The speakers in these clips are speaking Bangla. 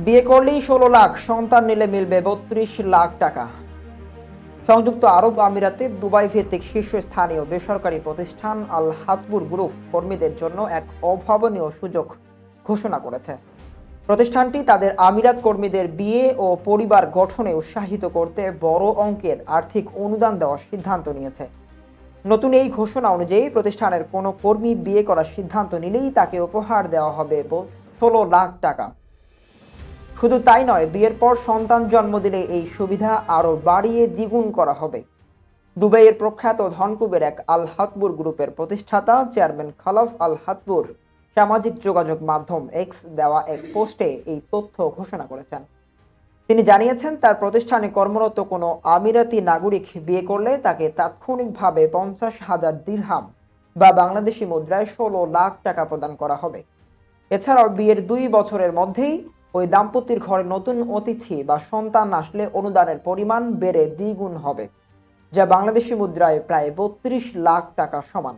বিয়ে করলেই ১৬ লাখ, সন্তান নিলে মিলবে ৩২ লাখ টাকা। সংযুক্ত আরব আমিরাতে দুবাই ভিত্তিক শীর্ষস্থানীয় বেসরকারি প্রতিষ্ঠান আল হাতবুর গ্রুপ কর্মীদের জন্য এক অভাবনীয় সুযোগ ঘোষণা করেছে। প্রতিষ্ঠানটি তাদের আমিরাত কর্মীদের বিয়ে ও পরিবার গঠনে উৎসাহিত করতে বড় অঙ্কের আর্থিক অনুদান দেওয়ার সিদ্ধান্ত নিয়েছে। নতুন এই ঘোষণা অনুযায়ী প্রতিষ্ঠানের কোনো কর্মী বিয়ে করার সিদ্ধান্ত নিলেই তাকে উপহার দেওয়া হবে ১৬ লাখ টাকা। শুধু তাই নয়, বিয়ের পর সন্তান জন্ম দিলে এই সুবিধা আরও বাড়িয়ে দ্বিগুণ করা হবে। দুবাইয়ের প্রখ্যাত ধনকুবের এক আল হাতবুর গ্রুপের প্রতিষ্ঠাতা চেয়ারম্যান খালাফ আল হাতবুর সামাজিক যোগাযোগ মাধ্যম এক্স দেওয়া এক পোস্টে এই তথ্য ঘোষণা করেছেন। তিনি জানিয়েছেন, তার প্রতিষ্ঠানে কর্মরত কোনো আমিরাতি নাগরিক বিয়ে করলে তাকে তাৎক্ষণিকভাবে ৫০,০০০ দিরহাম বা বাংলাদেশি মুদ্রায় ১৬ লাখ টাকা প্রদান করা হবে। এছাড়াও বিয়ের ২ বছরের মধ্যেই ওই দাম্পতির ঘরে নতুন অতিথি বা সন্তান আসলে অনুদানের পরিমাণ বেড়ে দ্বিগুণ হবে, যা বাংলাদেশি মুদ্রায় প্রায় ৩২ লাখ টাকা সমান।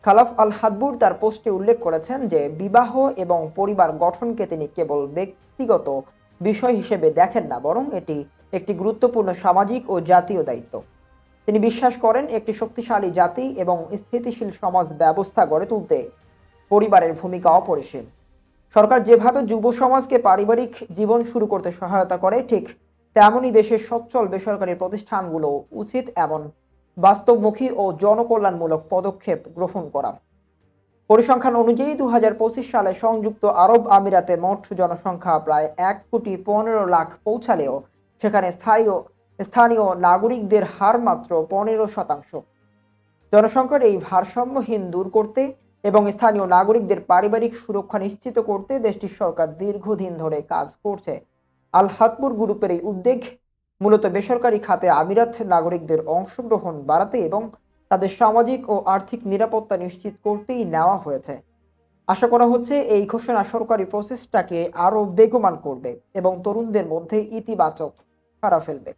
খালাফ আল হাদবুর তার পোস্টে উল্লেখ করেছেন যে বিবাহ এবং পরিবার গঠনকে তিনি কেবল ব্যক্তিগত বিষয় হিসেবে দেখেন না, বরং এটি একটি গুরুত্বপূর্ণ সামাজিক ও জাতীয় দায়িত্ব। তিনি বিশ্বাস করেন, একটি শক্তিশালী জাতি এবং স্থিতিশীল সমাজ ব্যবস্থা গড়ে তুলতে পরিবারের ভূমিকা অপরিসীম। সরকার যেভাবে যুব সমাজকে পারিবারিক জীবন শুরু করতে সহায়তা করে, ঠিক তেমনই দেশের সচ্ছল বেসরকারি প্রতিষ্ঠানগুলো উচিত এমন বাস্তবমুখী ও জনকল্যাণমূলক পদক্ষেপ গ্রহণ করা। পরিসংখ্যান অনুযায়ী ২০২৫ সালে সংযুক্ত আরব আমিরাতে মোট জনসংখ্যা প্রায় ১,১৫,০০,০০০ পৌঁছালেও সেখানে স্থানীয় নাগরিকদের হার মাত্র ১৫%। জনসংখ্যার এই ভারসাম্যহীন দূর করতে এবং স্থানীয় নাগরিকদের পারিবারিক সুরক্ষা নিশ্চিত করতে দেশটির সরকার দীর্ঘদিন ধরে কাজ করছে। আল হাতবুর গ্রুপের এই উদ্যোগ মূলত বেসরকারি খাতে আমিরাত নাগরিকদের অংশগ্রহণ বাড়াতে এবং তাদের সামাজিক ও আর্থিক নিরাপত্তা নিশ্চিত করতেই নেওয়া হয়েছে। আশা করা হচ্ছে এই ঘোষণা সরকারি প্রচেষ্টাকে আরও বেগবান করবে এবং তরুণদের মধ্যে ইতিবাচক সাড়া ফেলবে।